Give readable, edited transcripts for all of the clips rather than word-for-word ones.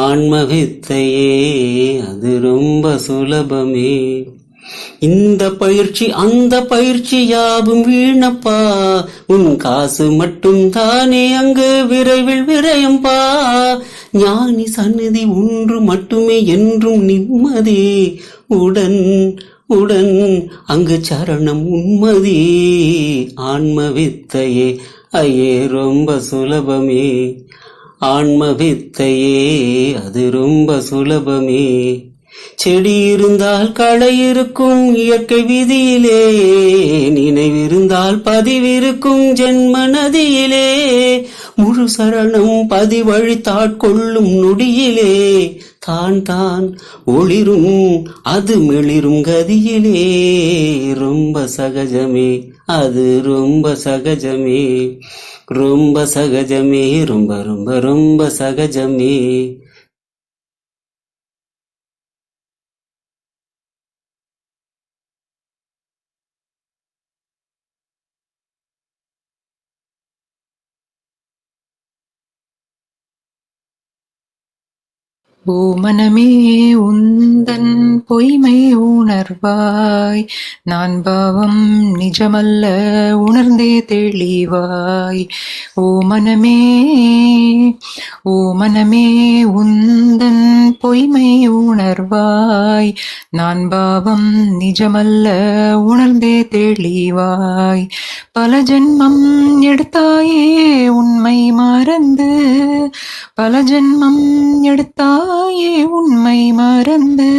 ஆன்ம வித்தையே அது ரொம்ப சுலபமே. இந்த பயிற்சி அந்த பயிற்சி யாவும் வீணப்பா, உன் காசு மட்டும் தானே அங்கு விரைவில் விரயம்பா. ஞானி சந்நிதி ஒன்று மட்டுமே என்றும் நிம்மதி, உடன் உடன் அங்கு சரணம் உண்மதி. ஆன்ம வித்தையே ஐயே ரொம்ப சுலபமே, ஆன்ம வித்தையே அது ரொம்ப சுலபமே. செடி இருந்தால் களை இருக்கும் இயற்கை விதியிலே, நினைவிருந்தால் பதிவிருக்கும் ஜென்ம நதியிலே. முழு சரணம் பதிவழித்தாட்கொள்ளும் நொடியிலே, தான் தான் ஒளிரும் அது மிளிரும் கதியிலே. ரொம்ப சகஜமே அது ரொம்ப சகஜமே, ரொம்ப சகஜமே, ரொம்ப ரொம்ப ரொம்ப சகஜமே. ஓ மனமே உந்தன் பொய்மை உணர்வாய், நான் பாவம் நிஜமல்ல உணர்ந்தே தெளிவாய். ஓ மனமே உந்தன் பொய்மை உணர்வாய், நான் பாவம் நிஜமல்ல உணர்ந்தே தெளிவாய். பல ஜென்மம் எடுத்தாயே உண்மை மறந்து, பல ஜென்மம் எடுத்தாயே உண்மை மறந்து.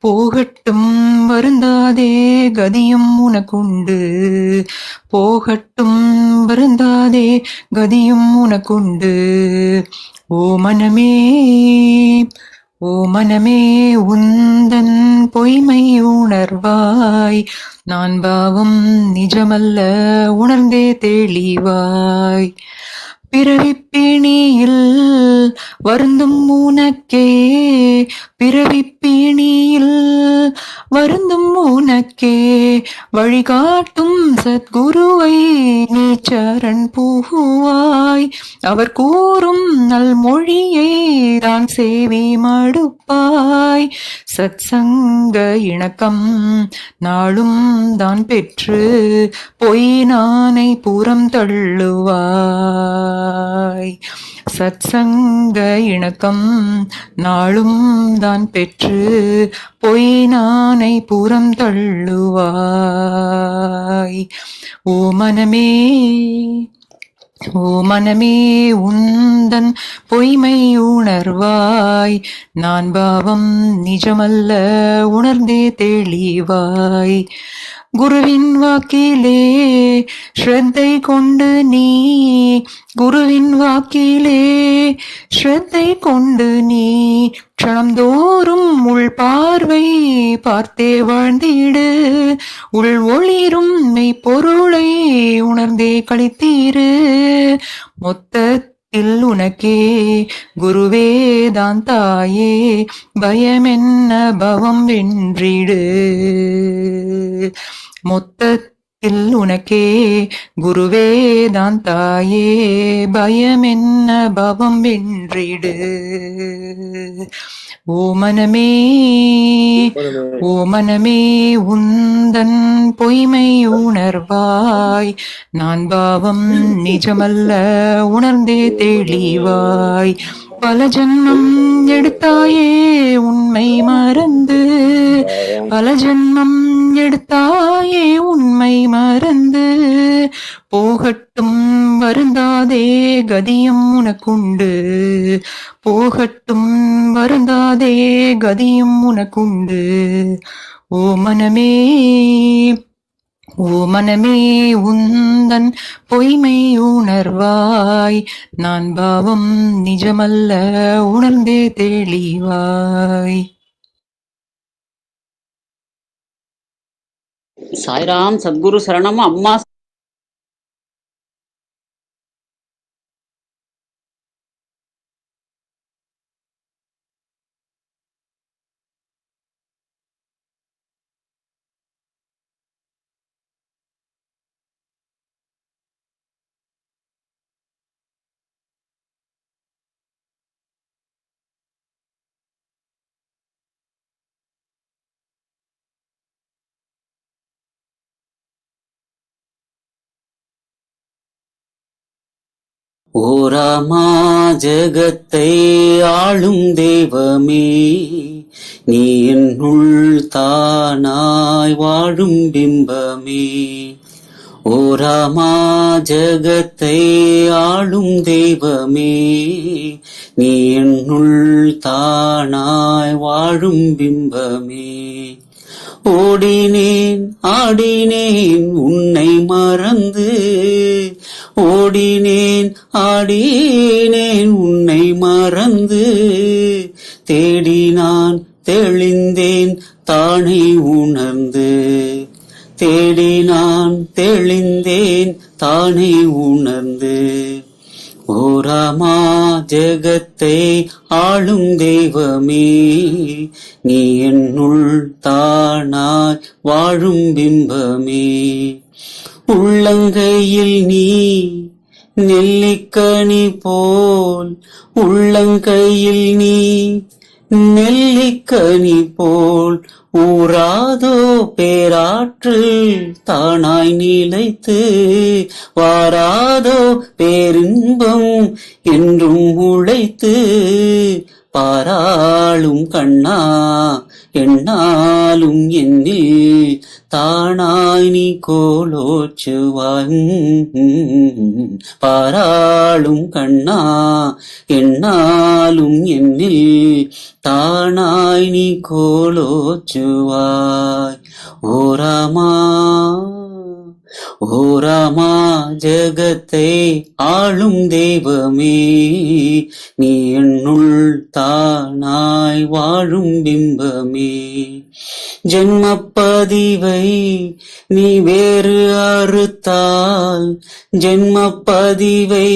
போகட்டும் வருந்தாதே கதியும் உனக்குண்டு, போகட்டும் வருந்தாதே கதியும் உனக்குண்டு. ஓ மனமே உந்தன் பொய்மை உணர்வாய், நான் பாவம் நிஜமல்ல உணர்ந்தே தெளிவாய். பிறவிப்பிணியில் வருந்தும் உனக்கே, பிறவிப்பிணியில் வருந்தும் உனக்கே, வழிகாட்டும் சத்குருவை நீ சரண் புகுவாய். அவர் கூறும் நல்மொழியை தான் சேவி மடுப்பாய். சத்சங்க இணக்கம் நாளும் தான் பெற்று பொய் நானை புறம் தள்ளுவாய். சத்சங்க இணக்கம் நாளும் தான் பெற்று பொய் நானை புறம் தள்ளுவாய். ஓ மனமே உந்தன் பொய்மை உணர்வாய், நான் பாவம் நிஜமல்ல உணர்ந்தே தெளிவாய். குருவின் வாக்கிலே ஸ்ரத்தை கொண்டு நீ, குருவின் வாக்கிலே ஸ்ரத்தை கொண்டு நீ, க்ஷணந்தோறும் உள் பார்வை பார்த்தே வாழ்ந்திடு. உள் ஒளிரும் மெய் பொருளை உணர்ந்தே கழித்தீரு. மொத்தத்தில் உனக்கே குருவேதான் தாயே, பயமென்ன பவம் வென்றிடு. மொத்தத்தில் உனக்கே குருவேதான் தாயே, பயமென்ன பவம் வென்றிடு. ஓ மனமே உந்தன் பொய்மை உணர்வாய், நான் பாவம் நிஜமல்ல உணர்ந்தே தெளிவாய். பல ஜென்மம் எடுத்தாயே உண்மை மறந்து, பல ஜென்மம் எடுத்தாயே உண்மை மறந்து. போகட்டும் வருந்தாதே கதியும் உனக்குண்டு, போகட்டும் வருந்தாதே கதியும் உனக்குண்டு. ஓ மனமே உந்தன் பொய்மை உணர்வாய், நான் பாவம் நிஜமல்ல உணர்ந்தே தெளிவாய். சாய்ராம் சத்குரு சரணம் அம்மா. ஓராமா ஜகத்தை ஆளும் தெய்வமே, நீ என்னுள் தானாய் வாழும் பிம்பமே. ஓராமா ஜகத்தை ஆளும் தெய்வமே, நீ என்னுள் தானாய் வாழும் பிம்பமே. ஓடினேன் ஆடினேன் உன்னை மறந்து, ஓடினேன் ஆடினேன் உன்னை மறந்து, தேடினான் தெளிந்தேன் தானே உணர்ந்து, தேடினான் தெளிந்தேன் தானே உணர்ந்து. ஓராமா ஜகத்தை ஆளும் தெய்வமே, நீ என்னுள் தானாய் வாழும் பிம்பமே. உள்ளங்கையில் நீ நெல்லிக்கனி போல், உள்ளங்கையில் நீ நெல்லிக்கனி போல், ஊராதோ பேராற்றில் தானாய் நிலைத்து, வாராதோ பேரின்பம் என்றும் உழைத்து, பாராளும் கண்ணா என்னாலும் என்னில் தானாய் நீ கோலோச்சுவாய். பாராளும் கண்ணா என்னாலும் என்னில் தானாய் நீ கோலோச்சுவாய். ஓராமா ஓராமா ஜகத்தை ஆளும் தெய்வமே, நீ என்னுள் தானாய் வாழும் பிம்பமே. ஜென்மப்பதிவை நீ வேறு அறுத்தால், ஜென்மப்பதிவை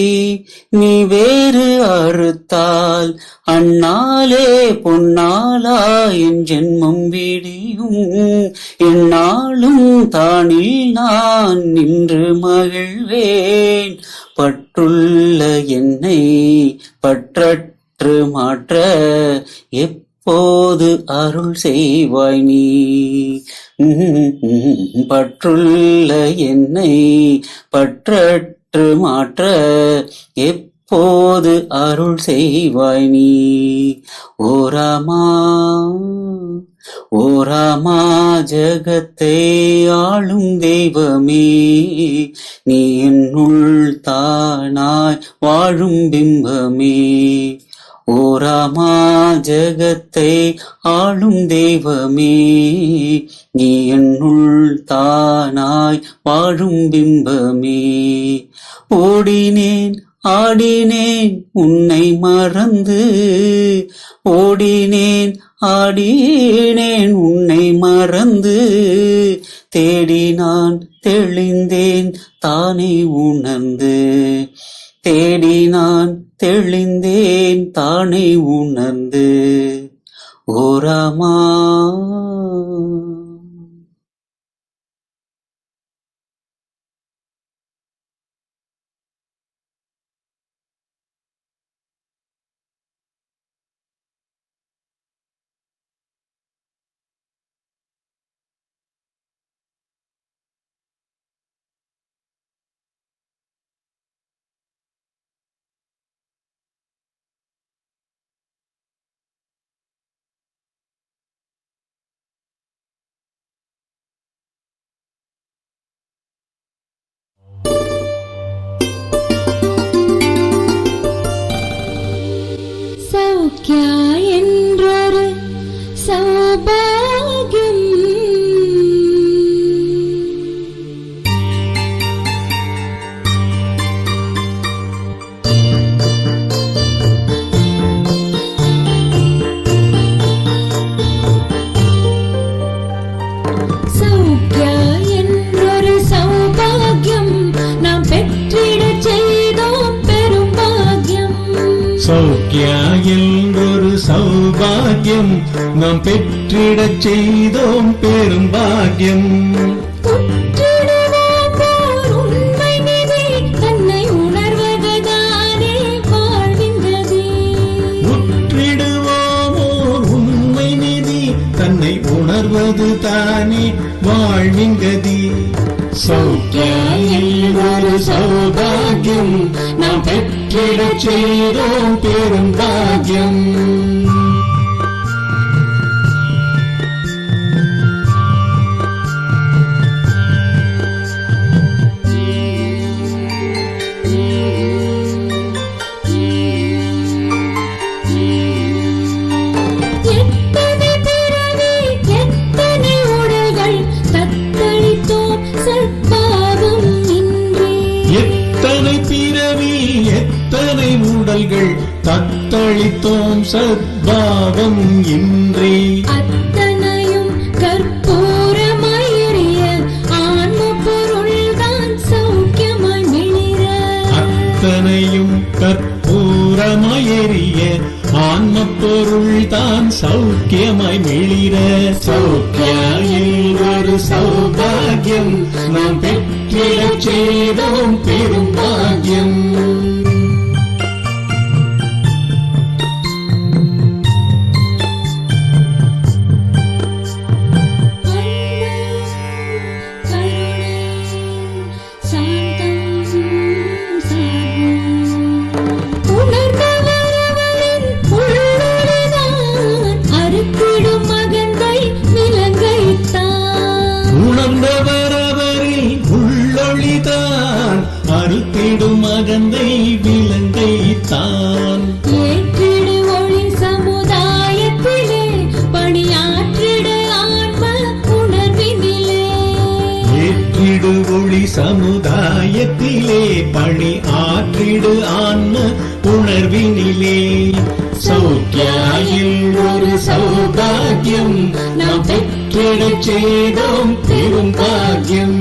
நீ வேறு அறுத்தால், அந்நாளே பொன்னாளா என் ஜென்மம் விடியும். எந்நாளும் தானில் நான் நின்று மகிழ்வேன். பற்றுள்ள என்னை பற்றற்று மாற்ற எப்போது அருள் செய்வாய் நீ. பற்றுள்ள என்னை பற்றற்று மாற்ற எப்போது அருள் செய்வாய் நீ. ஓராமா ஓராமா ஜகத்தை ஆளும் தெய்வமே, நீ என்னுள் தானாய் வாழும் பிம்பமே. ஓராமா ஜகத்தை ஆளும் தெய்வமே, நீ என்னுள் தானாய் வாழும் பிம்பமே. ஓடினேன் ஆடினேன் உன்னை மறந்து, ஓடினேன் ஆடினேன் உன்னை மறந்து, தேடினான் தெளிந்தேன் தானே உணர்ந்து, தேடினான் தெளிந்தேன் தானே உணர்ந்து. ஓராமா சௌக்கியா என்றொரு சௌபாகியம், சௌக்கியா என்றொரு சௌபாகியம் நாம் பெற்றிடச் செய்தோம் பெரும் பாக்கியம். சௌக்கியா என்றொரு சௌபாகியம் நாம் பெற்றிடச் செய்தோம் பெரும் பாக்கியம். உற்றிடுவோம் ஓர் உண்மை நிதி, தன்னை உணர்வதுதானே வாழ்வின் கதி. உற்றிடுவோம் ஓர் உண்மை நிதி, தன்னை உணர்வது தானே வாழ்வின் கதி. சௌக்கியா என்றொரு சௌபாகியம் நாம் பெற்ற பெற்றிடச் செய்தோம் பெரும் பாக்கியம். எத்தனை பிறவி எத்தனை உடல்கள் தத்தளித்தோம் சற்பாவம் இன்றி. எத்தனை பிறவி எத்தனை உடல்கள் தத்தளித்தோம் சத்பாவம் இன்றி. அத்தனையும் கற்பூரமாய் எரிய ஆன்ம பொருள்தான் சௌக்கியமாய் மிளிர. அத்தனையும் கற்பூரமாய் எரிய ஆன்ம பொருள் தான் சௌக்கியமாய் மிளிர. சௌக்கியாயில் ஒரு சௌபாகியம் நாம் பெற்றிடச் செய்தோம் பெரும் பாக்கியம். உணர்ந்தவரவரில் உள்ளொளிதான் அறுத்திடும் அகந்தை விலங்கைத்தான். ஏற்றிடு ஒளி சமுதாயத்திலே பணியாற்றிடு ஆன்ம உணர்வினிலே. ஏற்றிடு ஒளி சமுதாயத்திலே பணி ஆற்றிடு ஆன்ம உணர்வினிலே. சௌக்கியாயில் ஒரு சௌபாகியம் நாம் பெற்றிடச் செய்தோம் பெரும் பாக்கியம்.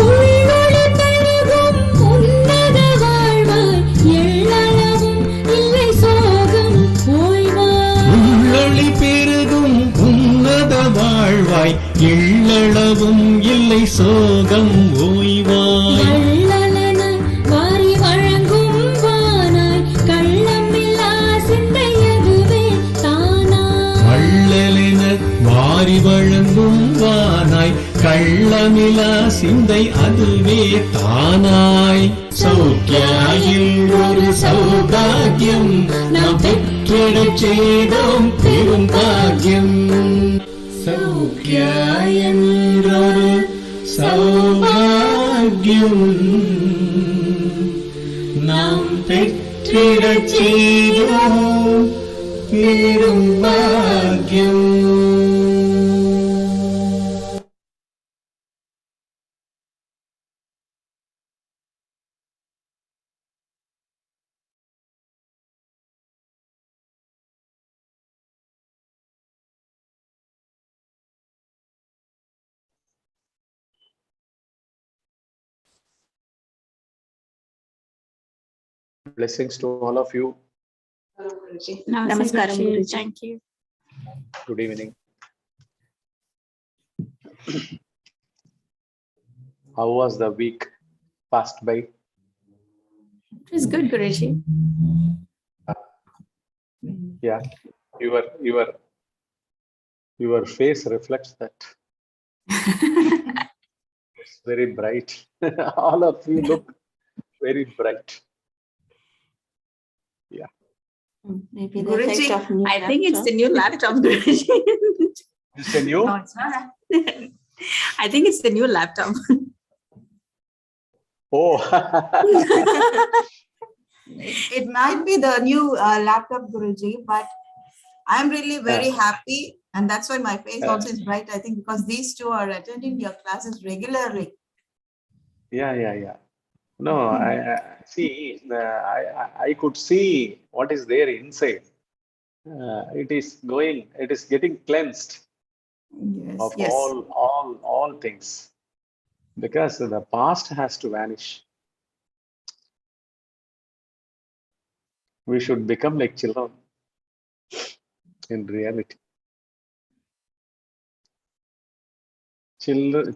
உள்ளொளி பெருகும் உன்னத வாழ்வாய் எள்ளளவும் இல்லை சோகம் ஓய்வாய். உள்ளொளி பெருகும் உன்னத வாழ்வாய் எள்ளளவும் இல்லை சோகம் ஓய்வாய். வள்ளலன வாரி வழங்கும் வானாய் கள்ளமில்லா சிந்தை அதுவே தானாய். வள்ளலென வாரி வழங்கும் வானாய் கள்ளமிலா சிந்தை அதுவே தானாய். சௌக்கியாயில் ஒரு சௌபாகியம் நாம் பெற்றிடச் செய்தோம் பெரும் பாக்கியம். சௌக்கியாயென்றொரு சௌபாகியம் நாம் பெற்றிடச் செய்தோம் பெரும் பாக்கியம். Blessings to all of you. Namaskaram, Guruji. Thank you. Good evening. How was the week passed by? It was good, Guruji. Yeah, your face reflects that. It's very bright. All of you look very bright. Yeah. Maybe the Guruji, effect of new I think it's the laptop. new laptop, Guruji. Is it new? No, it's not. I think it's the new laptop. Oh. It might be the new laptop, Guruji, but I'm really very happy, and that's why my face also is bright, I think, because these two are attending your classes regularly. Yeah. No, I see. I could see what is there inside. It is getting cleansed of Yes. all things, because the past has to vanish. We should become like children in reality.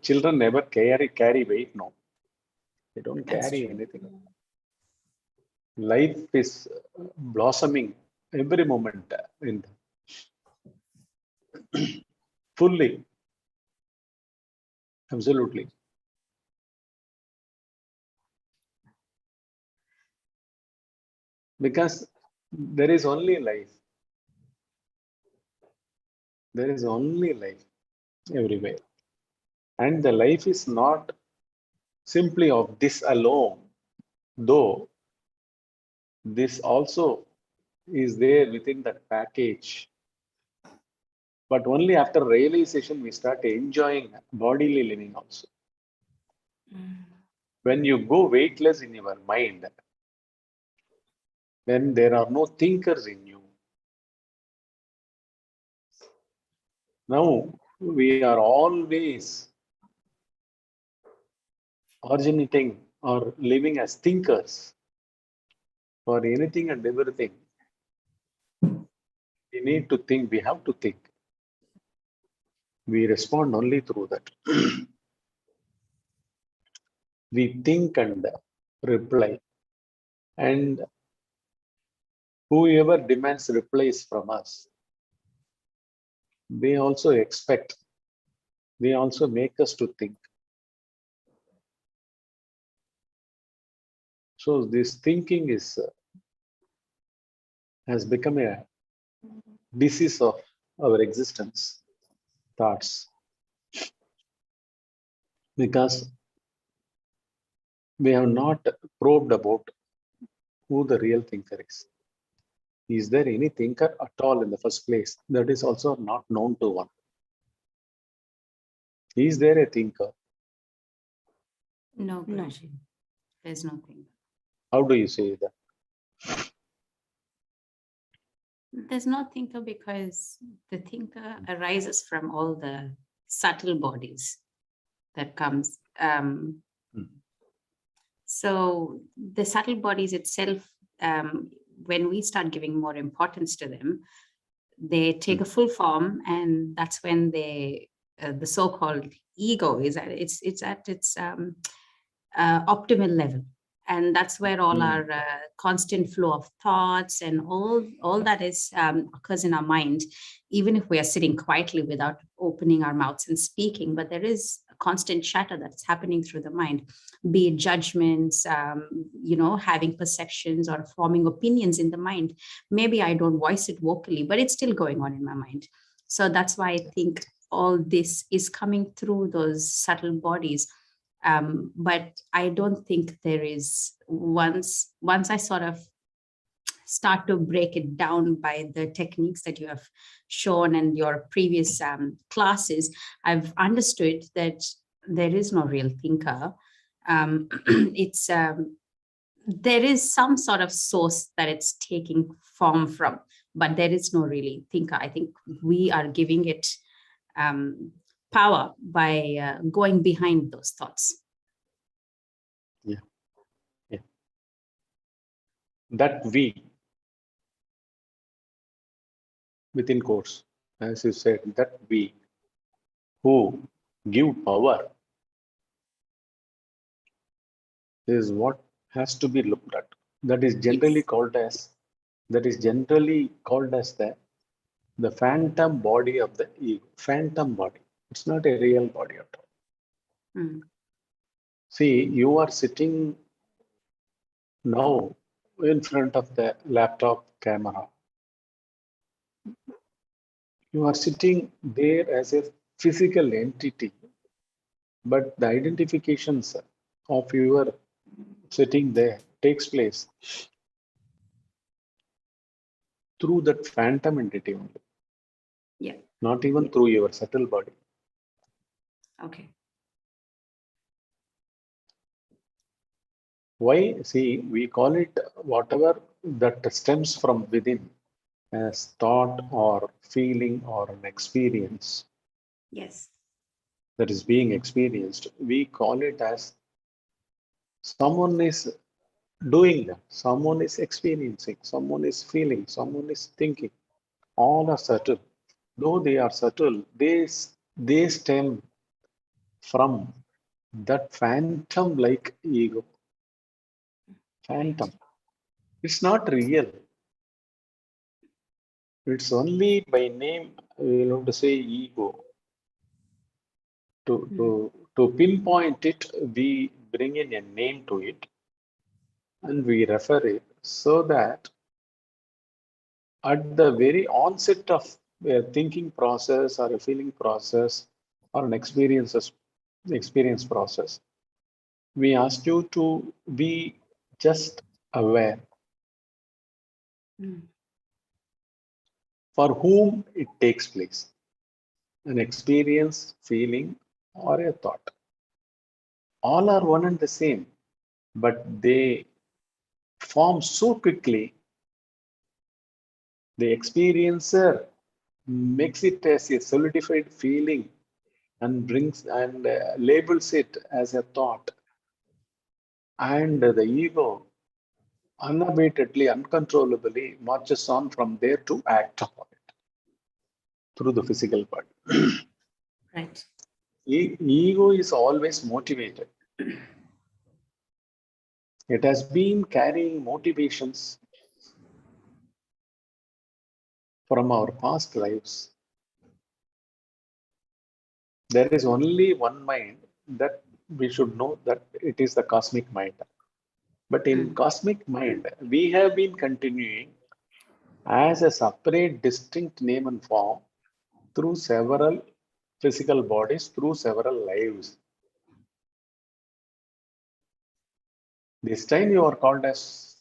Children never carry weight, no. They don't carry anything. Life is blossoming every moment in fully, absolutely. Because there is only life. There is only life everywhere. And the life is not simply of this alone, though this also is there within that package. But only after realization we start enjoying bodily living also. When you go weightless in your mind, when there are no thinkers in you. Now we are always originating or living as thinkers for anything and everything. We need to think, we have to think. We respond only through that. We think and reply. And whoever demands replies from us, they also expect, they also make us to think. So this thinking is has become a disease of our existence, thoughts, because we have not probed about who the real thinker is. Is there any thinker at all in the first place? That is also not known to one. Is there a thinker? No, Guruji. There's no thinker. How do you say that? There's no thinker because the thinker arises from all the subtle bodies that comes. So the subtle bodies itself, when we start giving more importance to them, they take a full form, and that's when they, the so-called ego is at its optimal level. And that's where all our constant flow of thoughts and all that is occurs in our mind, even if we are sitting quietly without opening our mouths and speaking. But there is a constant chatter that's happening through the mind, be it judgments, having perceptions or forming opinions in the mind. Maybe I don't voice it vocally, but it's still going on in my mind. So that's why I think all this is coming through those subtle bodies. But I don't think there is, once I sort of start to break it down by the techniques that you have shown and your previous classes, I've understood that there is no real thinker. There is some sort of source that it's taking form from, but there is no really thinker. I think we are giving it power by going behind those thoughts. Yeah. That we, within quotes, as you said, that we who give power is what has to be looked at. That is generally called as the phantom body of the ego. Phantom body. It's not a real body at all. See, you are sitting now in front of the laptop camera. You are sitting there as a physical entity, but the identifications of your sitting there takes place through that phantom entity only. Yeah. Not even through your subtle body. Okay. Why? See, we call it whatever that stems from within as thought or feeling or an experience. Yes. That is being experienced. We call it as someone is doing that, someone is experiencing, someone is feeling, someone is thinking. All are subtle. Though they are subtle, they stem from that phantom-like ego. Phantom. It's not real. It's only by name, we have to say ego. To pinpoint it, we bring in a name to it and we refer it so that at the very onset of a thinking process or a feeling process or an experience process, we ask you to be just aware for whom it takes place, an experience, feeling, or a thought. All are one and the same, but they form so quickly. The experiencer makes it as a solidified feeling and brings and labels it as a thought. And the ego unabatedly, uncontrollably marches on from there to act upon it through the physical body. Right. Ego is always motivated. It has been carrying motivations from our past lives. There is only one mind that we should know, that it is the cosmic mind. But in cosmic mind, we have been continuing as a separate, distinct name and form through several physical bodies, through several lives. This time you are called as,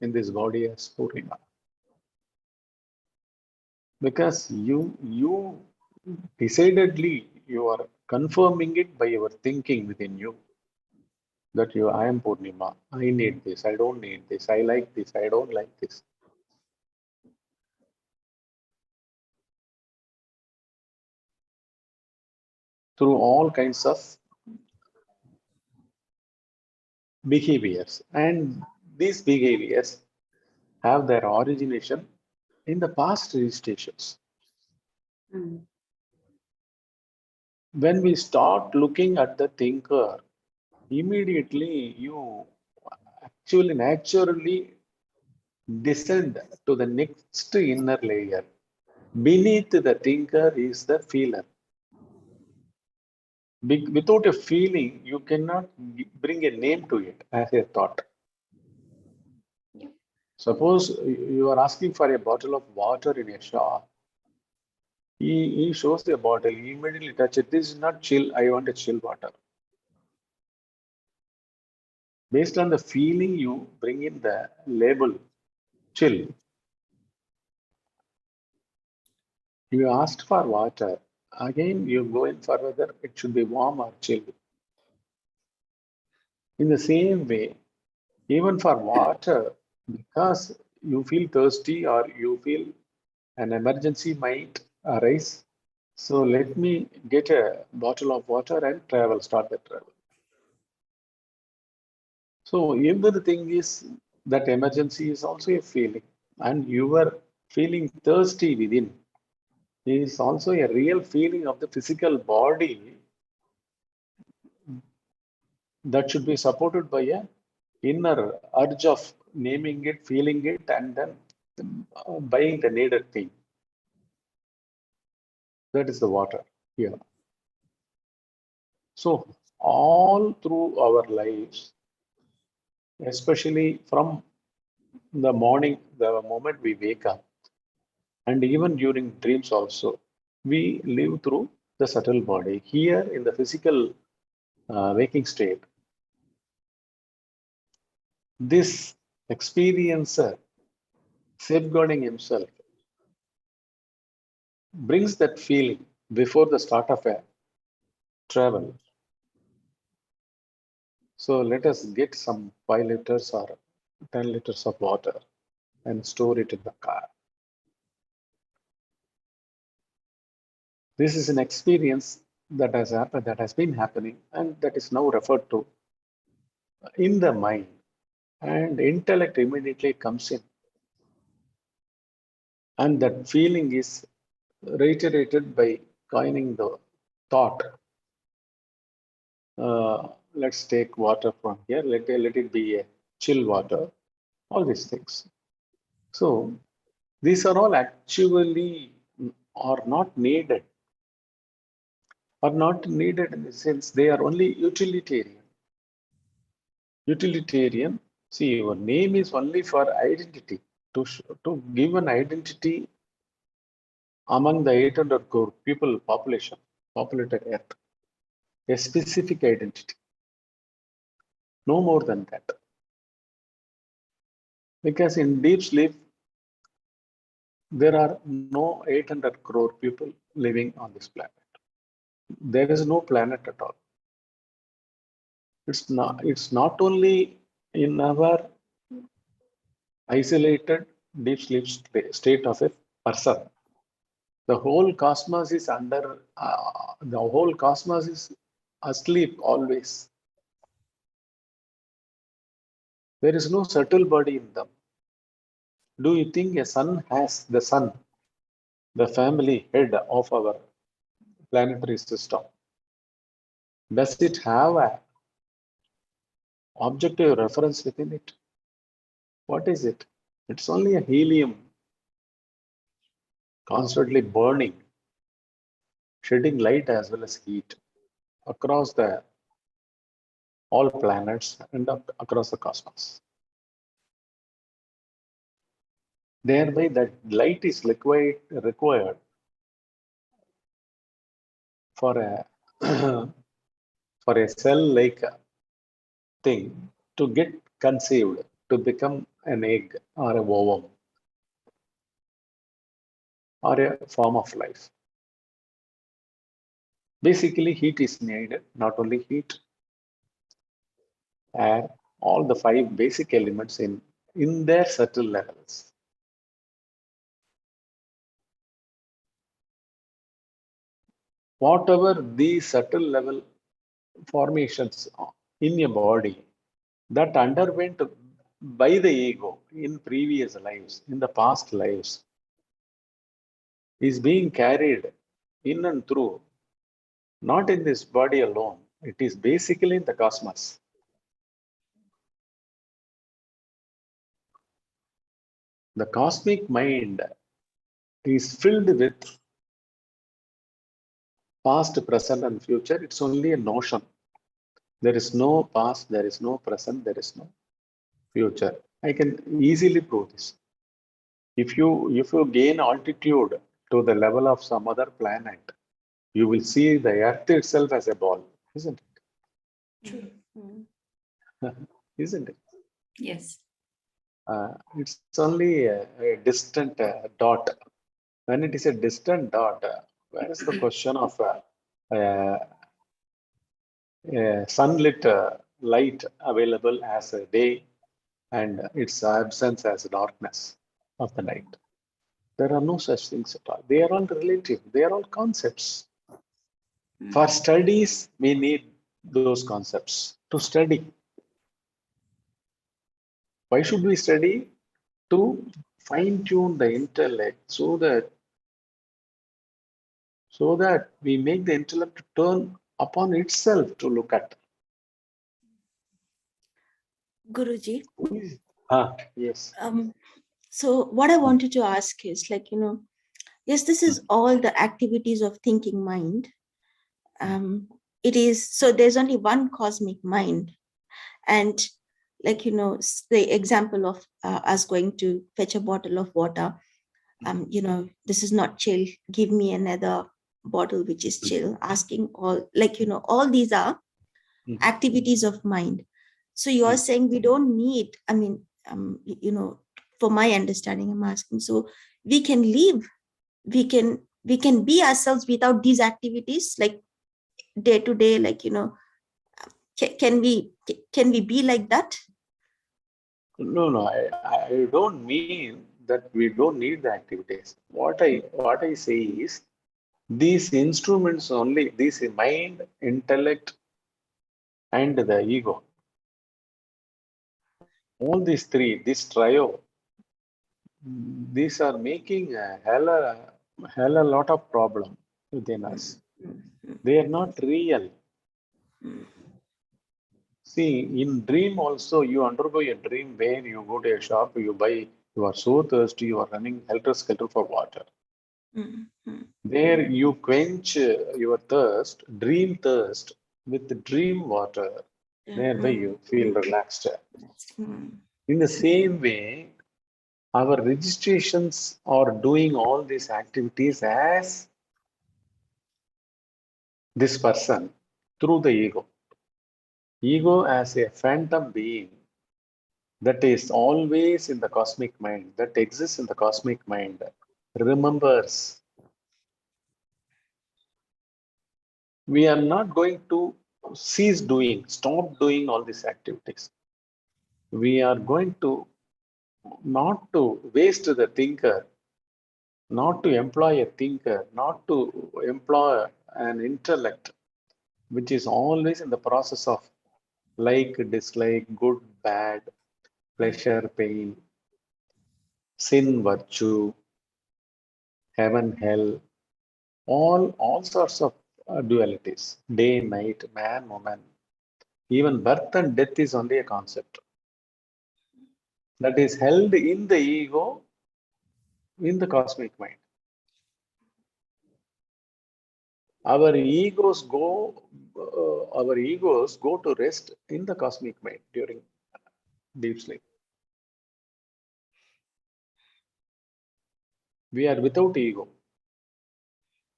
in this body, as Purnima. Because you decidedly, you are confirming it by your thinking within you. That I am Purnima, I need this, I don't need this, I like this, I don't like this. Through all kinds of behaviors. And these behaviors have their origination in the past registrations. When we start looking at the thinker, immediately you actually naturally descend to the next inner layer. Beneath the thinker is the feeler. Without a feeling, you cannot bring a name to it as a thought. Suppose you are asking for a bottle of water in a shop. He shows the bottle, he immediately touches it. This is not chill, I want a chill water. Based on the feeling, you bring in the label chill. You asked for water. Again, you go in for whether it should be warm or chill. In the same way, even for water, because you feel thirsty or you feel an emergency might arise, so let me get a bottle of water and start the travel. So everything is, that emergency is also a feeling, and you are feeling thirsty within is also a real feeling of the physical body that should be supported by a inner urge of naming it, feeling it, and then buying the needed thing. That is the water here. So all through our lives, especially from the morning, the moment we wake up, and even during dreams also, we live through the subtle body. Here in the physical waking state, this experiencer, safeguarding himself, brings that feeling before the start of a travel. So let us get some 5 liters or 10 liters of water and store it in the car. This is an experience that has happened, that has been happening, and that is now referred to in the mind, and intellect immediately comes in, and that feeling is reiterated by coining the thought. Let's take water from here. Let it be a chill water. all these things. So these are all actually are not needed. Are not needed in the sense they are only utilitarian. Utilitarian. See, your name is only for identity, to give an identity among the 800 crore people population, populated Earth, a specific identity. No more than that. Because in deep sleep, there are no 800 crore people living on this planet. There is no planet at all. It's not only in our isolated deep sleep state of a person. The whole cosmos is the whole cosmos is asleep always. There is no subtle body in them. Do you think a sun has the sun, the family head of our planetary system? Does it have a objective reference within it? What is it? It's only a helium constantly burning, shedding light as well as heat across all planets and across the cosmos. Thereby, that light is required for a for a cell-like thing to get conceived, to become an egg or a ovum or a form of life. Basically, heat is needed, not only heat, air, all the 5 basic elements in their subtle levels. Whatever these subtle level formations in your body that underwent by the ego in previous lives, in the past lives, is being carried in and through, not in this body alone. It is basically in the cosmos. The cosmic mind is filled with past, present, and future. It's only a notion. There is no past, there is no present, there is no future. I can easily prove this. If you gain altitude to the level of some other planet, you will see the Earth itself as a ball, isn't it? True. Isn't it? Yes. It's only a distant dot. When it is a distant dot, where is the question of sunlit light available as a day and its absence as darkness of the night? There are no such things at all. They are all relative. They are all concepts. For studies, we need those concepts to study. Why should we study? To fine-tune the intellect so that we make the intellect turn upon itself to look at. Guruji. Yes. So what I wanted to ask is, yes, this is all the activities of thinking mind. It is, so there's only one cosmic mind. And the example of us going to fetch a bottle of water, this is not chill, give me another bottle which is chill, asking all, all these are activities of mind. So you're saying we don't need, for my understanding, I'm asking, so we can live, we can be ourselves without these activities, like day to day, can we be like that? No, I don't mean that we don't need the activities. What I say is, these instruments only, this mind, intellect, and the ego, all these three, this trio, these are making a hell a lot of problem within us. They are not real. See, in dream also, you undergo a dream where you go to a shop, you buy, you are so thirsty, you are running helter-skelter for water. There you quench your thirst, dream thirst, with the dream water. Thereby you feel relaxed. In the same way, our registrations are doing all these activities as this person through the ego. Ego as a phantom being that is always in the cosmic mind, that exists in the cosmic mind, remembers. We are not going to cease doing, stop doing all these activities. We are going to not to waste the thinker, not to employ a thinker, not to employ an intellect, which is always in the process of like, dislike, good, bad, pleasure, pain, sin, virtue, heaven, hell, all sorts of dualities, day, night, man, woman. Even birth and death is only a concept that is held in the ego, in the cosmic mind. Our egos go to rest in the cosmic mind during deep sleep. We are without ego.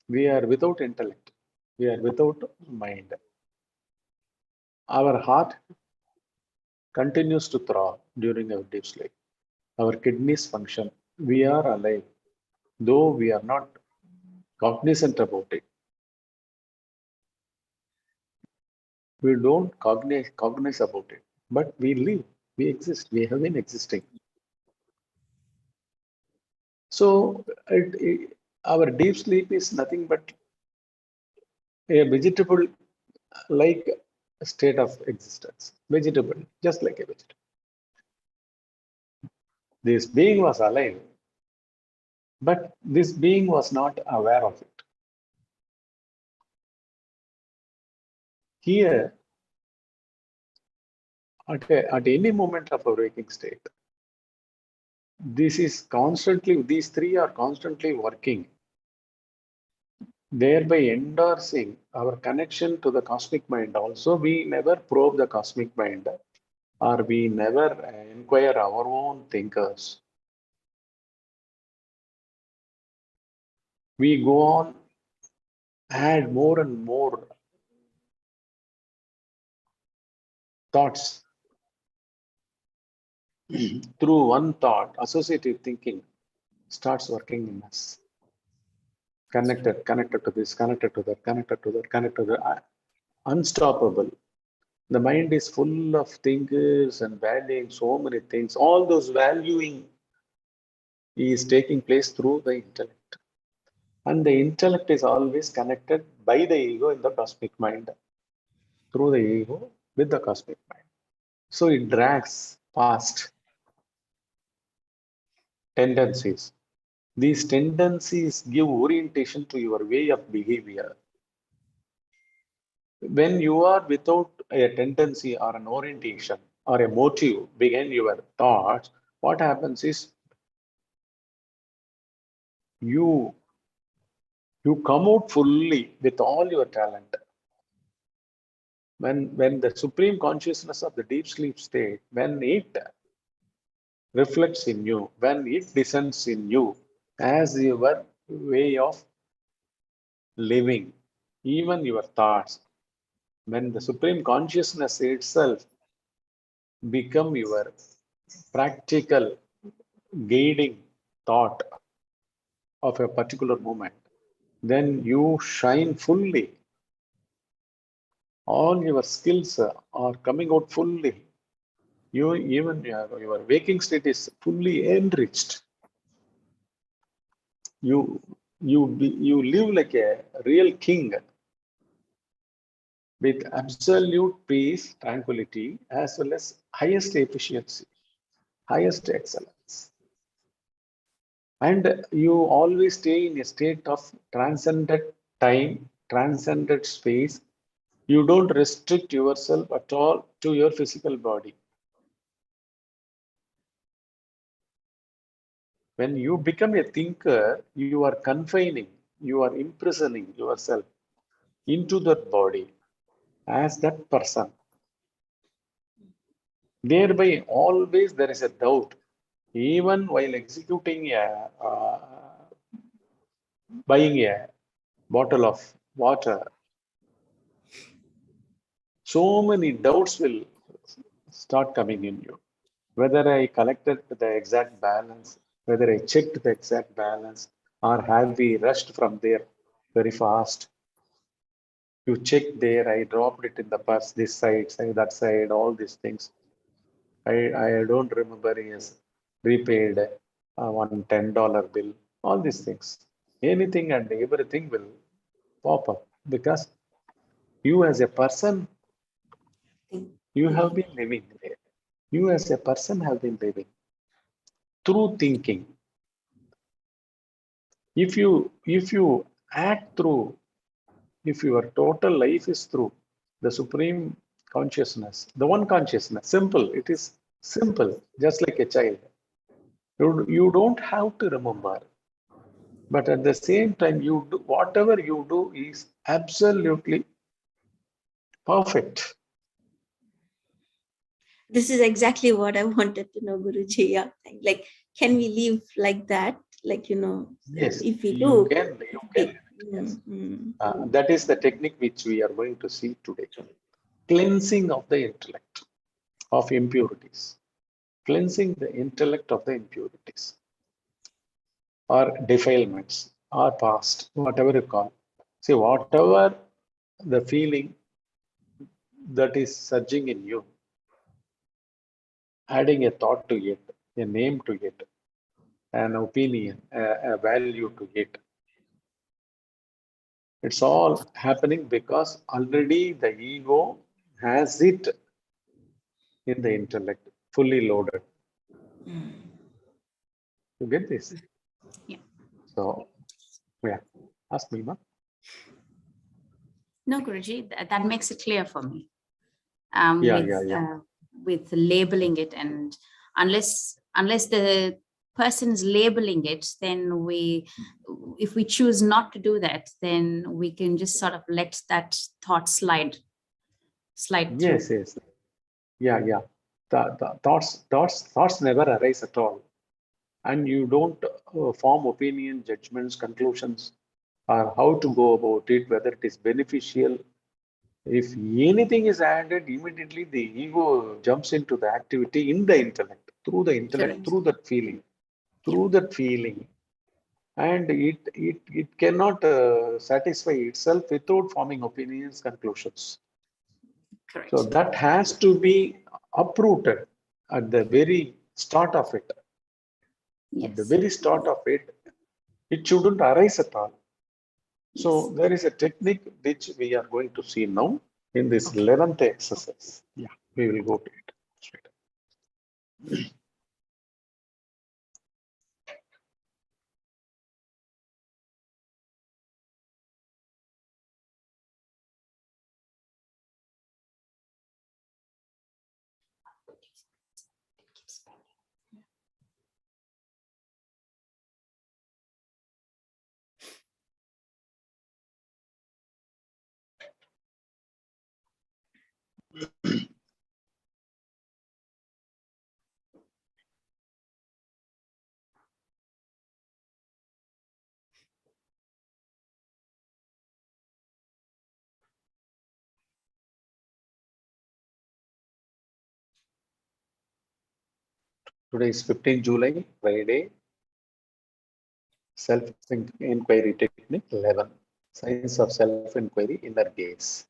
We are without intellect. We are without mind. Our heart continues to throb during our deep sleep. Our kidneys function. We are alive, though we are not cognizant about it. We don't cognize about it, but we live, we exist, we have been existing. So our deep sleep is nothing but a vegetable like state of existence. Vegetable, just like a vegetable. This being was alive, but this being was not aware of it. Here, at any moment of a waking state, these three are constantly working, thereby endorsing our connection to the cosmic mind. Also, we never probe the cosmic mind, or we never inquire our own thinkers. We go on, add more and more thoughts through one thought. Associative thinking starts working in us. Connected to this, connected to that, connected to that, connected to that. Unstoppable. The mind is full of thinkers and valuing so many things. All those valuing is taking place through the intellect. And the intellect is always connected by the ego in the cosmic mind. Through the ego with the cosmic mind. So it drags past tendencies. These tendencies give orientation to your way of behavior. When you are without a tendency or an orientation or a motive behind your thoughts, what happens is you come out fully with all your talent. When the supreme consciousness of the deep sleep state, when it reflects in you, when it descends in you as your way of living, even your thoughts, when the supreme consciousness itself become your practical guiding thought of a particular moment, then you shine fully. All your skills are coming out fully. Even your waking state is fully enriched. You live like a real king with absolute peace, tranquility, as well as highest efficiency, highest excellence. And you always stay in a state of transcended time, transcended space, You don't restrict yourself at all to your physical body. When you become a thinker, you are confining, you are imprisoning yourself into that body as that person. Thereby, always there is a doubt. Even while executing buying a bottle of water, so many doubts will start coming in you. Whether I collected the exact balance, whether I checked the exact balance, or have we rushed from there very fast? You check there, I dropped it in the purse, this side, that side, all these things. I don't remember he has repaid one $10 bill, all these things. Anything and everything will pop up because you as a person, you have been living there. You as a person have been living through thinking. If you act through, if your total life is through the supreme consciousness, the one consciousness, simple, it is simple, just like a child. You don't have to remember, but at the same time, you do whatever you do is absolutely perfect. This is exactly what I wanted to know, Guruji. Yeah. Like, can we live like that? Like, Yes, if we you do. can. Yes. That is the technique which we are going to see today. Cleansing of the intellect of impurities. Cleansing the intellect of the impurities or defilements or past, whatever you call. See, whatever the feeling that is surging in you, adding a thought to it, a name to it, an opinion, a value to it. It's all happening because already the ego has it in the intellect, fully loaded. You get this? Yeah. So, yeah, ask me, ma. No, Guruji, that makes it clear for me. With labeling it, and unless the person's labeling it, then if we choose not to do that, then we can just sort of let that thought slide Yes, through. yes. Yeah. The thoughts never arise at all. And you don't form opinion, judgments, conclusions, or how to go about it, whether it is beneficial. If anything is added, immediately the ego jumps into the activity in the intellect, through the intellect, Correct. through that feeling. And it cannot satisfy itself without forming opinions, conclusions. Correct. So that has to be uprooted at the very start of it. Yes. At the very start of it, it shouldn't arise at all. So Yes. there is a technique which we are going to see now in this 11th exercise. Yeah, we will go to it straight. Today is 15 July, Friday. Self-inquiry technique 11. Science of self-inquiry, inner gaze.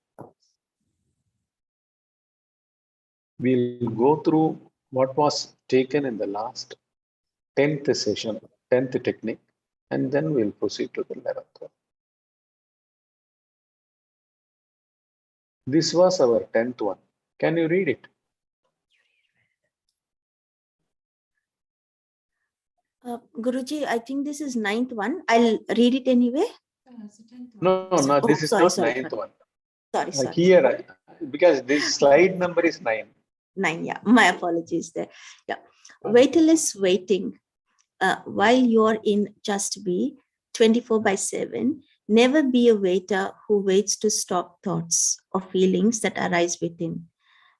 We'll go through what was taken in the last 10th session, 10th technique, and then we'll proceed to the 11th one. This was our 10th one. Can you read it? Guruji, I think this is 9th one. I'll read it anyway. No, this is not 9th one. Sorry. Here, because this slide number is 9. 9, yeah. My apologies there. Yeah. Waiterless waiting. While you're in Just Be 24/7, never be a waiter who waits to stop thoughts or feelings that arise within.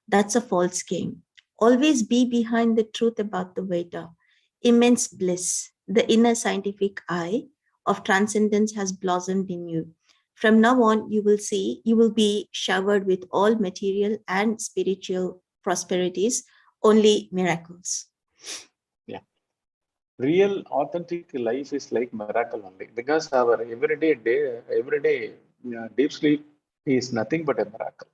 That's a false game. Always be behind the truth about the waiter. Immense bliss, the inner scientific eye of transcendence has blossomed in you. From now on, you will be showered with all material and spiritual prosperities, only miracles. Yeah. Real authentic life is like miracle only, because our everyday deep sleep is nothing but a miracle.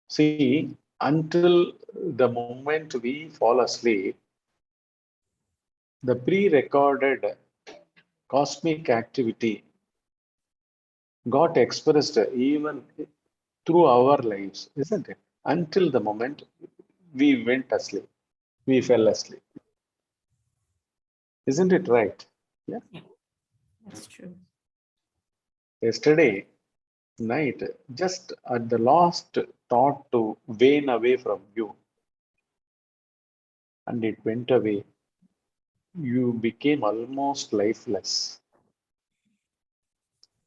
See, until the moment we fall asleep, the pre-recorded cosmic activity got expressed even through our lives, isn't it? Until the moment we went asleep, we fell asleep. Isn't it right? Yeah. That's true. Yesterday night, just at the last thought to wane away from you, and it went away, you became almost lifeless.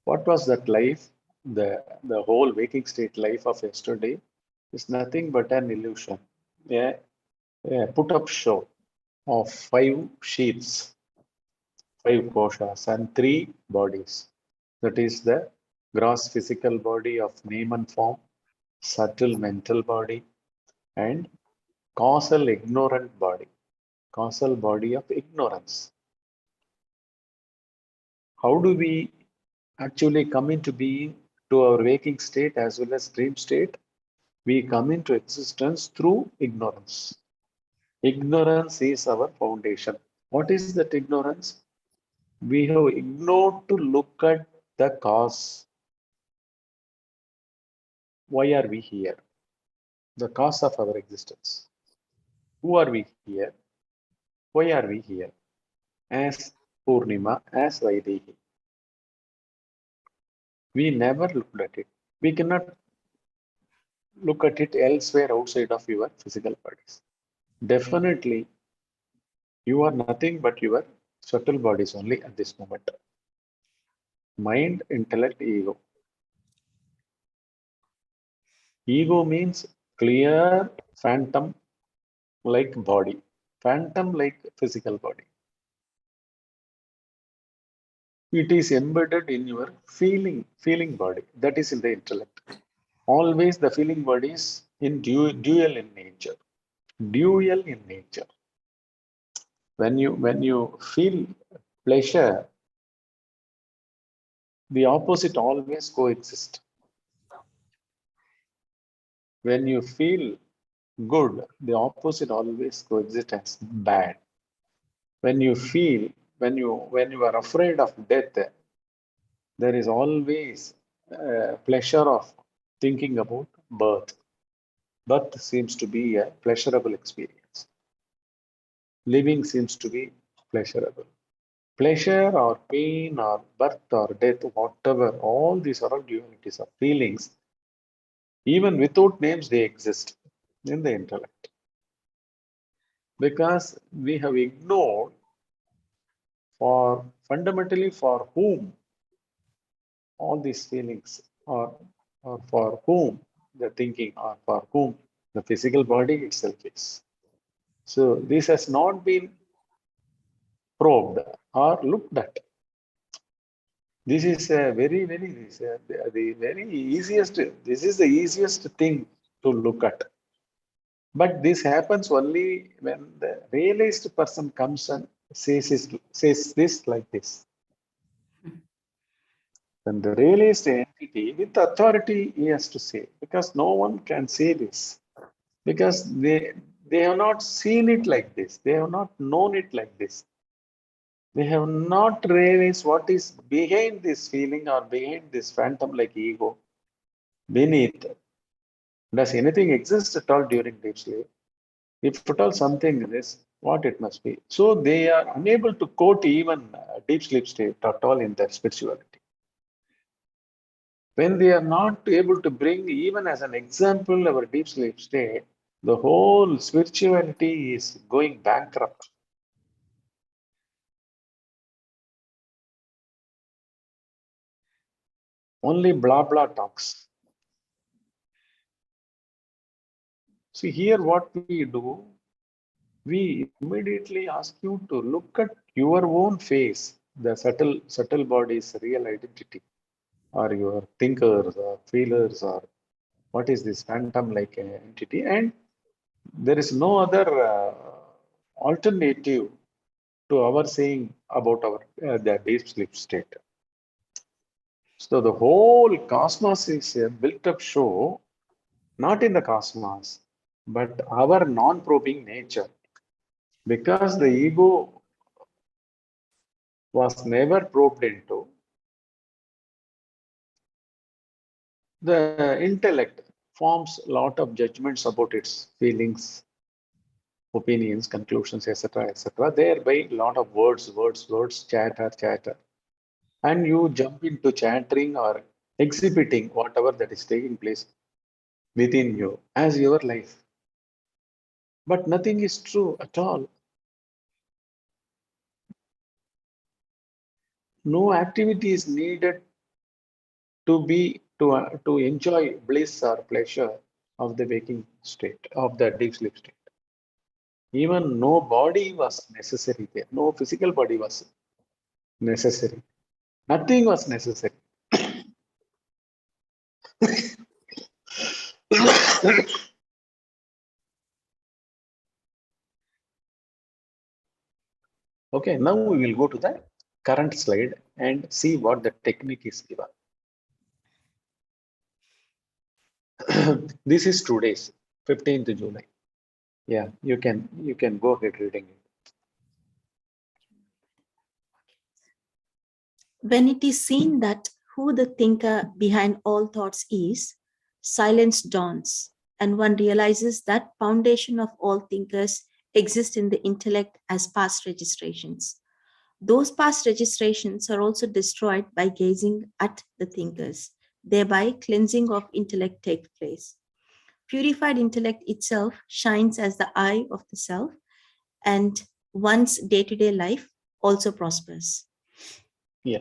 What was that life? The whole waking state life of yesterday is nothing but an illusion. A put up show of 5 sheaths, 5 koshas, and 3 bodies. That is the gross physical body of name and form, subtle mental body, and causal ignorant body, causal body of ignorance. How do we actually come into being to our waking state as well as dream state? We come into existence through ignorance. Ignorance is our foundation. What is that ignorance? We have ignored to look at the cause. Why are we here? The cause of our existence. Who are we here? Why are we here? As Purnima, as Vaidehi. We never looked at it. We cannot look at it elsewhere outside of your physical bodies. Definitely, you are nothing but your subtle bodies only at this moment. Mind, intellect, ego. Ego means clear phantom like body, phantom like physical body. It is embedded in your feeling body, that is in the intellect. Always the feeling body is in dual in nature. Dual in nature. When you feel pleasure, the opposite always coexist. When you feel good, the opposite always coexist as bad. When you are afraid of death, there is always pleasure of thinking about birth. Birth seems to be a pleasurable experience. Living seems to be pleasurable. Pleasure or pain or birth or death, whatever, all these are all dualities of feelings. Even without names, they exist in the intellect. Because we have ignored fundamentally for whom all these feelings are, or for whom the thinking, or for whom the physical body itself is. So this has not been probed or looked at. This is a the very easiest. This is the easiest thing to look at. But this happens only when the realized person comes and says this like this. When the realized entity with authority, he has to say, because no one can say this, because they have not seen it like this, they have not known it like this. They have not realized what is behind this feeling or behind this phantom like ego, beneath. Does anything exist at all during deep sleep? If at all something is, what it must be. So they are unable to quote even deep sleep state at all in their spirituality. When they are not able to bring even as an example our deep sleep state, the whole spirituality is going bankrupt. Only blah blah talks. See here what we do, we immediately ask you to look at your own face, the subtle body's real identity, or your thinkers or feelers, or what is this phantom like entity, and there is no other alternative to our saying about our the deep sleep state. So the whole cosmos is a built-up show, not in the cosmos, but our non-probing nature. Because the ego was never probed into, the intellect forms a lot of judgments about its feelings, opinions, conclusions, etc., etc. Thereby, a lot of words, chatter. And you jump into chattering or exhibiting whatever that is taking place within you as your life. But nothing is true at all. No activity is needed to enjoy bliss or pleasure of the waking state, of the deep sleep state. Even no body was necessary there. No physical body was necessary. Nothing was necessary. Okay, now we will go to the current slide and see what the technique is given. This is today's 15th July. Yeah, you can go ahead reading it. When it is seen that who the thinker behind all thoughts is, silence dawns, and one realizes that foundation of all thinkers exist in the intellect as past registrations. Those past registrations are also destroyed by gazing at the thinkers, thereby cleansing of intellect takes place. Purified intellect itself shines as the eye of the self, and one's day-to-day life also prospers. Yeah.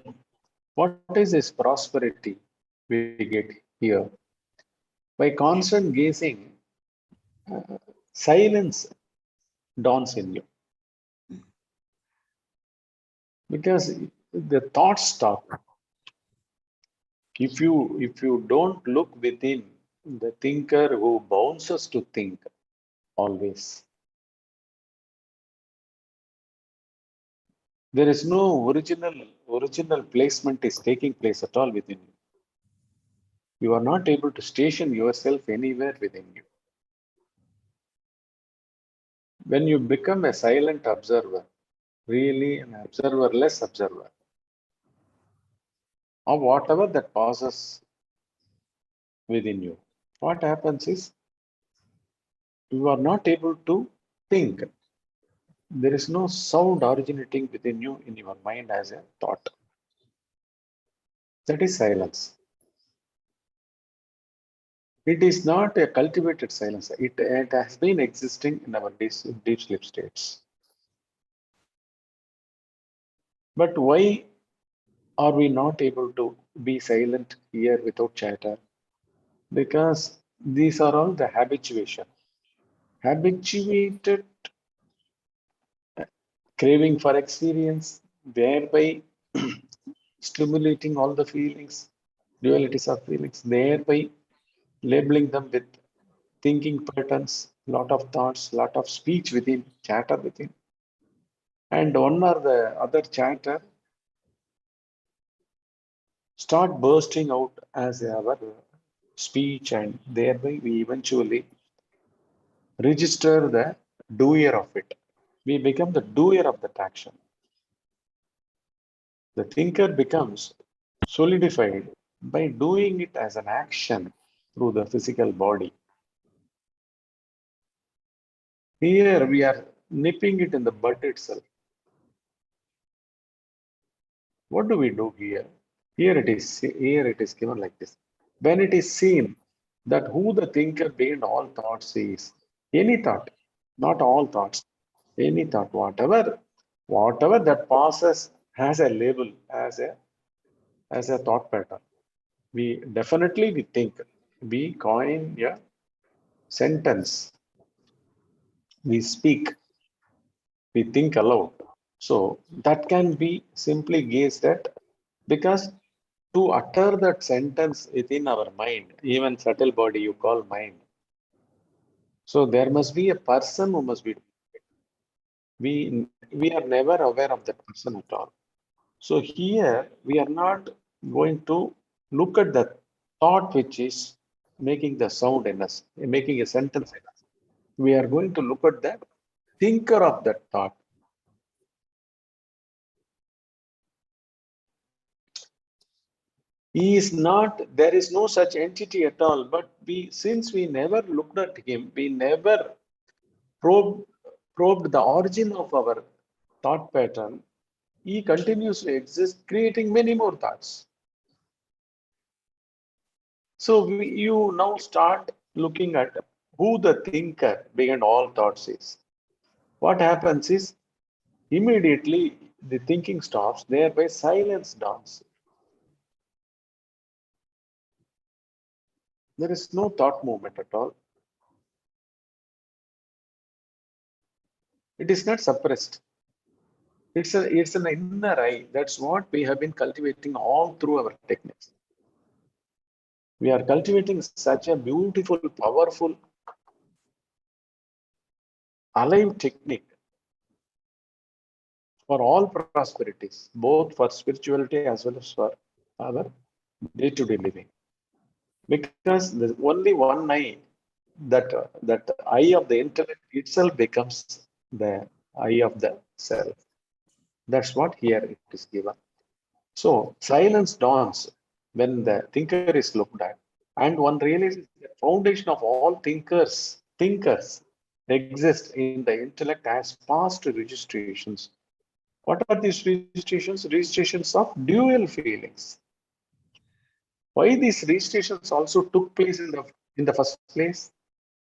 What is this prosperity we get here? By constant gazing, silence dawns in you. Because the thoughts stop. If you don't look within, the thinker who bounces to think always. There is no original placement is taking place at all within you. You are not able to station yourself anywhere within you. When you become a silent observer, really an observerless observer, of whatever that passes within you, what happens is you are not able to think. There is no sound originating within you in your mind as a thought. That is silence. It is not a cultivated silence. It has been existing in our deep sleep states. But why are we not able to be silent here without chatter? Because these are all the habituation. Habituated craving for experience, thereby stimulating all the feelings, dualities of feelings, thereby labeling them with thinking patterns, lot of thoughts, lot of speech within, chatter within. And one or the other chatter start bursting out as our speech, and thereby we eventually register the doer of it. We become the doer of that action. The thinker becomes solidified by doing it as an action through the physical body. Here we are nipping it in the bud itself. What do we do here? Here it is given like this. When it is seen that who the thinker behind all thoughts is, any thought, not all thoughts, any thought, whatever that passes has a label, as a thought pattern. We think, we coin a sentence, we speak, we think aloud. So that can be simply gazed at, because to utter that sentence within our mind, even subtle body you call mind. So there must be a person who must be. We are never aware of that person at all. So here we are not going to look at the thought which is making the sound in us, making a sentence in us. We are going to look at the thinker of that thought. He is not, there is no such entity at all, but since we never looked at him, we never probed the origin of our thought pattern, he continues to exist, creating many more thoughts. So you now start looking at who the thinker behind all thoughts is. What happens is, immediately the thinking stops, thereby silence dawns. There is no thought movement at all. It is not suppressed. It's an inner eye. That's what we have been cultivating all through our techniques. We are cultivating such a beautiful, powerful, alive technique for all prosperities, both for spirituality as well as for our day-to-day living. Because there's only one eye, that eye of the intellect itself becomes the eye of the self. That's what here it is given. So silence dawns when the thinker is looked at, and one realizes the foundation of all thinkers exist in the intellect as past registrations. What are these registrations? Registrations of dual feelings. Why these registrations also took place in the first place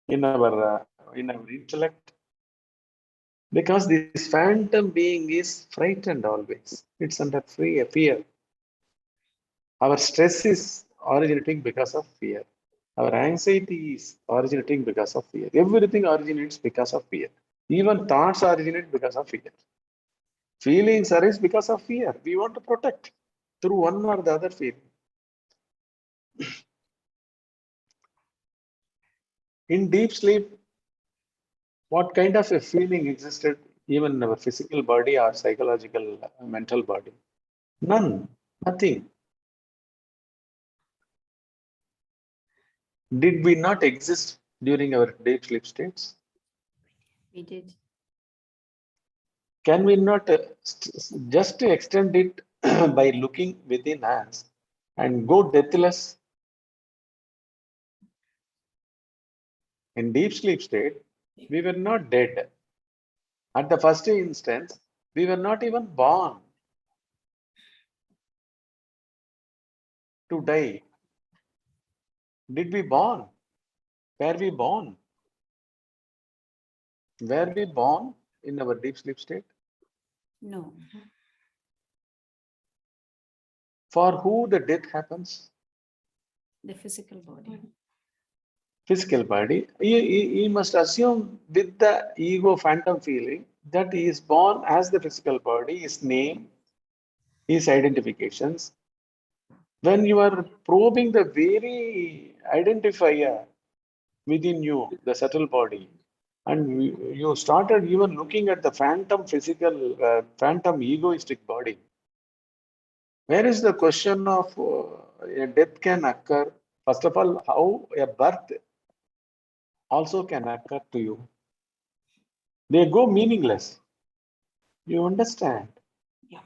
in our intellect? Because this phantom being is frightened always. It's under fear. Our stress is originating because of fear. Our anxiety is originating because of fear. Everything originates because of fear. Even thoughts originate because of fear. Feelings arise because of fear. We want to protect through one or the other feeling. In deep sleep, what kind of a feeling existed even in our physical body or psychological, mental body? None, nothing. Did we not exist during our deep sleep states? We did. Can we not just extend it by looking within us and go deathless? In deep sleep state, we were not dead. At the first instance, we were not even born to die. Did we born? Were we born? Were we born in our deep sleep state? No. For who the death happens? The physical body. Physical body. He must assume with the ego phantom feeling that he is born as the physical body, his name, his identifications. When you are probing the very identifier within you, the subtle body, and you started even looking at the phantom physical, phantom egoistic body, where is the question of a death can occur? First of all, how a birth also can occur to you. They go meaningless. You understand? Yeah.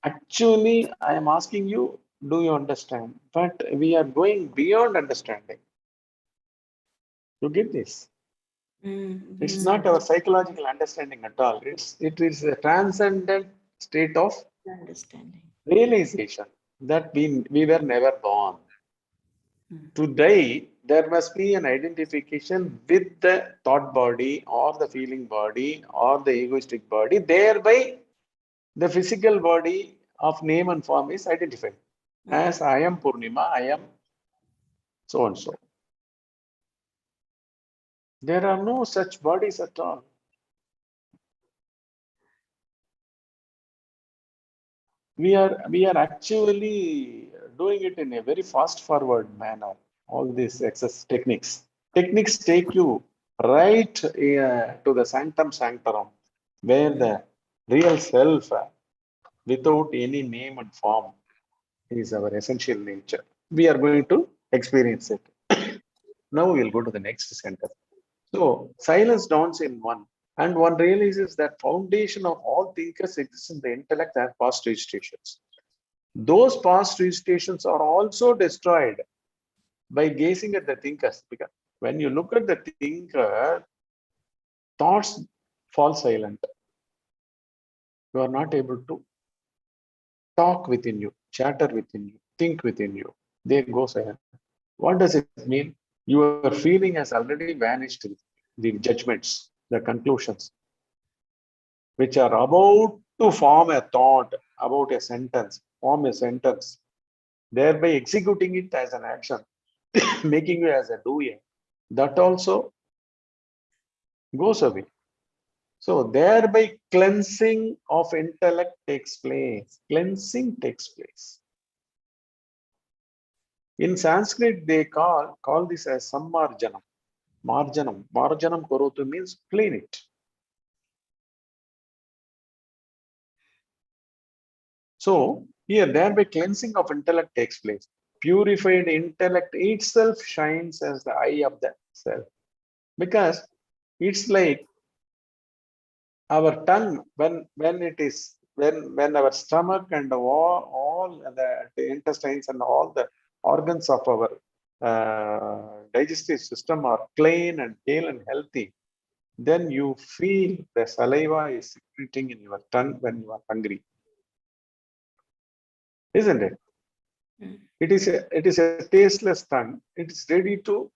Actually, I am asking you, do you understand? But we are going beyond understanding. You get this? It's not our psychological understanding at all. It is a transcendent state of Understanding. Realization that we were never born. To die, there must be an identification with the thought body or the feeling body or the egoistic body. Thereby, the physical body of name and form is identified. As I am Purnima, I am so and so. There are no such bodies at all. We are actually doing it in a very fast forward manner. All these excess techniques take you right to the sanctum sanctorum, where the real self, without any name and form, is our essential nature. We are going to experience it. Now we'll go to the next sentence. So silence dawns in one, and one realizes that foundation of all thinkers exists in the intellect and past registrations. Those past registrations are also destroyed by gazing at the thinkers. Because when you look at the thinker, thoughts fall silent. You are not able to talk within you, chatter within you, think within you. They go silent. What does it mean? Your feeling has already vanished with the judgments, the conclusions, which are about to form a thought about a sentence, form a sentence, thereby executing it as an action, making you as a doer. That also goes away. So thereby cleansing of intellect takes place. Cleansing takes place. In Sanskrit, they call this as sammarjanam. Marjanam korotu means clean it. So here, thereby cleansing of intellect takes place. Purified intellect itself shines as the eye of the self. Because it's like our tongue, when our stomach and all the intestines and all the organs of our digestive system are clean and pale and healthy, then you feel the saliva is secreting in your tongue when you are hungry. Isn't it? It is a tasteless tongue. It is ready to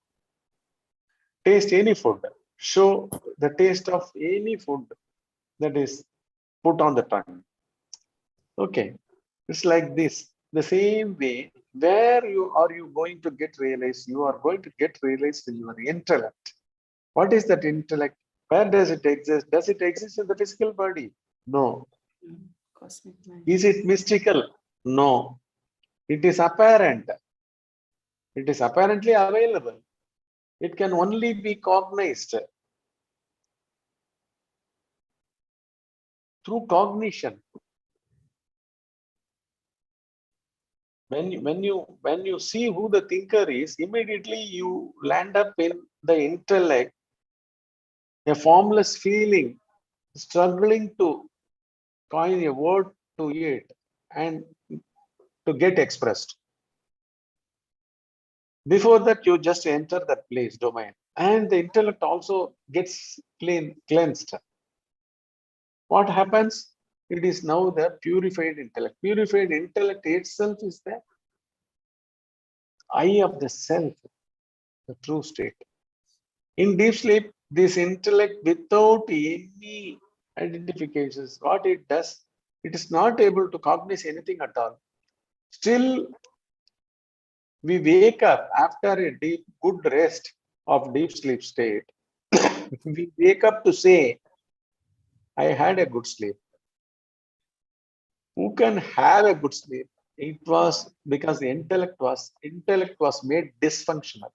taste any food, show the taste of any food that is put on the tongue. Okay, it's like this. The same way, where you going to get realized? You are going to get realized in your intellect. What is that intellect? Where does it exist? Does it exist in the physical body? No. Cosmic mind. Is it mystical? No. It is apparent. It is apparently available. It can only be cognized through cognition. When you see who the thinker is, immediately you land up in the intellect, a formless feeling, struggling to coin a word to it and to get expressed. Before that, you just enter that place, domain, and the intellect also gets cleansed. What happens? It is now the purified intellect. Purified intellect itself is the eye of the self, the true state. In deep sleep, this intellect, without any identifications, what it does, it is not able to cognize anything at all. Still, we wake up after a good rest of deep sleep state. We wake up to say, I had a good sleep. Who can have a good sleep? It was because the intellect was made dysfunctional.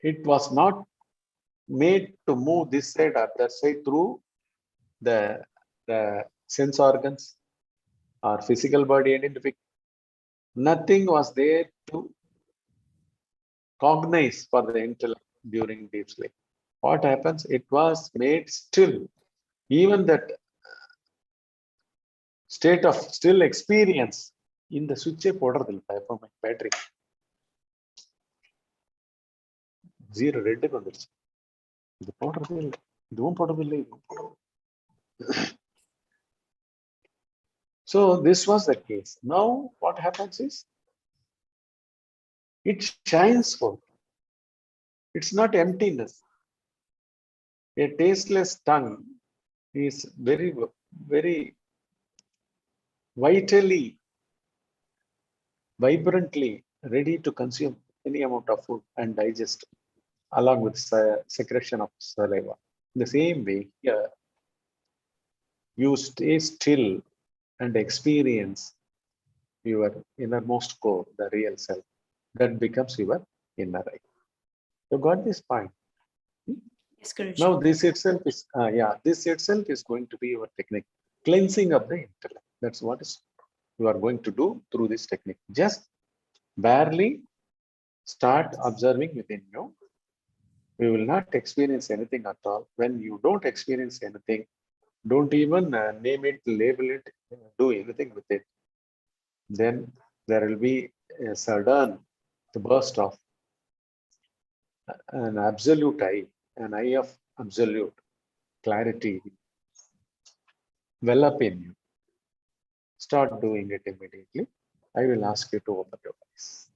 It was not made to move this side or that side through the sense organs or physical body identification. Nothing was there to cognize for the intellect during deep sleep. What happens? It was made still. Even that state of still experience in the switch for my battery. Zero red. So this was the case. Now what happens is, it shines forth. It's not emptiness. A tasteless tongue is very, very vitally, vibrantly ready to consume any amount of food and digest along with secretion of saliva. In the same way, here, you stay still and experience your innermost core, the real self. That becomes your inner eye. You got this point? Yes, Guruji. Now this itself is, this itself is going to be your technique, cleansing of the intellect. That's what is you are going to do through this technique. Just barely start observing within you. We will not experience anything at all. When you don't experience anything, don't even name it, label it, do anything with it. Then there will be a sudden burst of an absolute eye, an eye of absolute clarity well up in you. Start doing it immediately. I will ask you to open your eyes.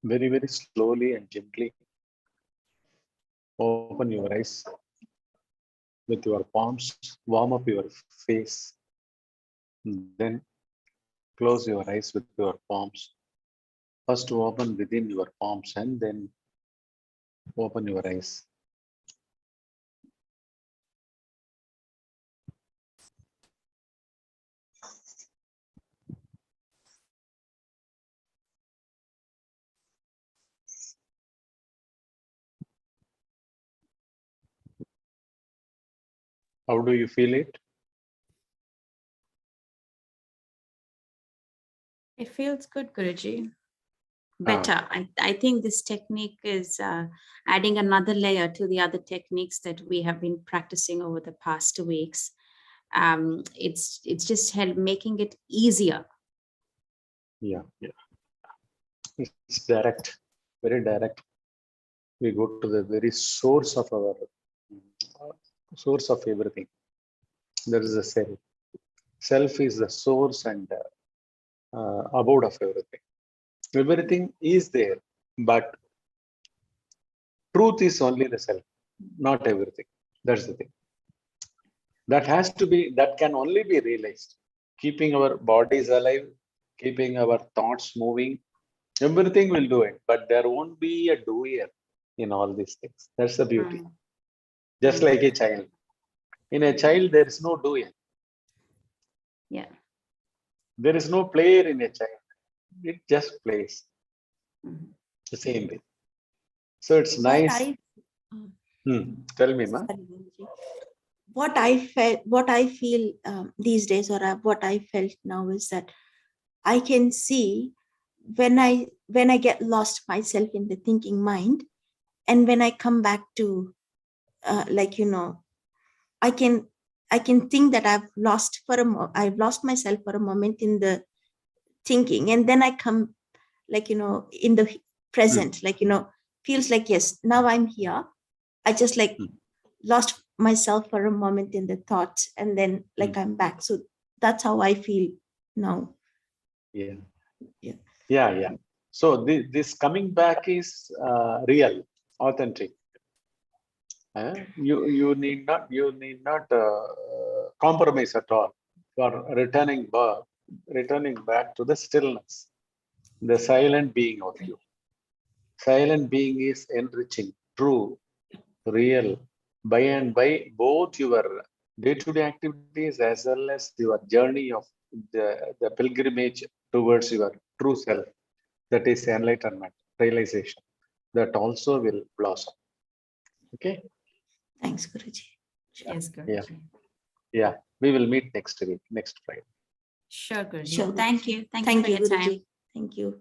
Very, very slowly and gently open your eyes with your palms, warm up your face, then close your eyes with your palms. First open within your palms and then open your eyes. How do you feel it? It feels good, Guruji. Better. I think this technique is adding another layer to the other techniques that we have been practicing over the past 2 weeks. It's just making it easier. Yeah. It's direct, very direct. We go to the very source of our source of everything. There is a self. Self is the source and abode of everything. Everything is there, but truth is only the self, not everything. That's the thing. That has to be, that can only be realized. Keeping our bodies alive, keeping our thoughts moving, everything will do it, but there won't be a doer in all these things. That's the beauty. Just like a child. In a child, there is no doer. Yeah. There is no player in a child. It just plays. The same way. So it's nice. Tell me, ma. What I feel these days, or what I felt now, is that I can see when I get lost myself in the thinking mind, and when I come back to I can think that I've lost myself for a moment in the thinking, and then I come in the present, feels like, yes, now I'm here. I just lost myself for a moment in the thoughts, and then I'm back. So that's how I feel now. Yeah. So this coming back is real, authentic. You need not compromise at all for returning back to the stillness, the silent being of you. Silent being is enriching, true, real, by and by both your day-to-day activities as well as your journey of the pilgrimage towards your true self, that is enlightenment, realization, that also will blossom. Okay. Thanks, Guruji. Yes, Guruji. Yeah. We will meet next week, next Friday. Sure, Guruji. Sure. Thank you. Thank you Thank for you, your time. Guruji. Thank you.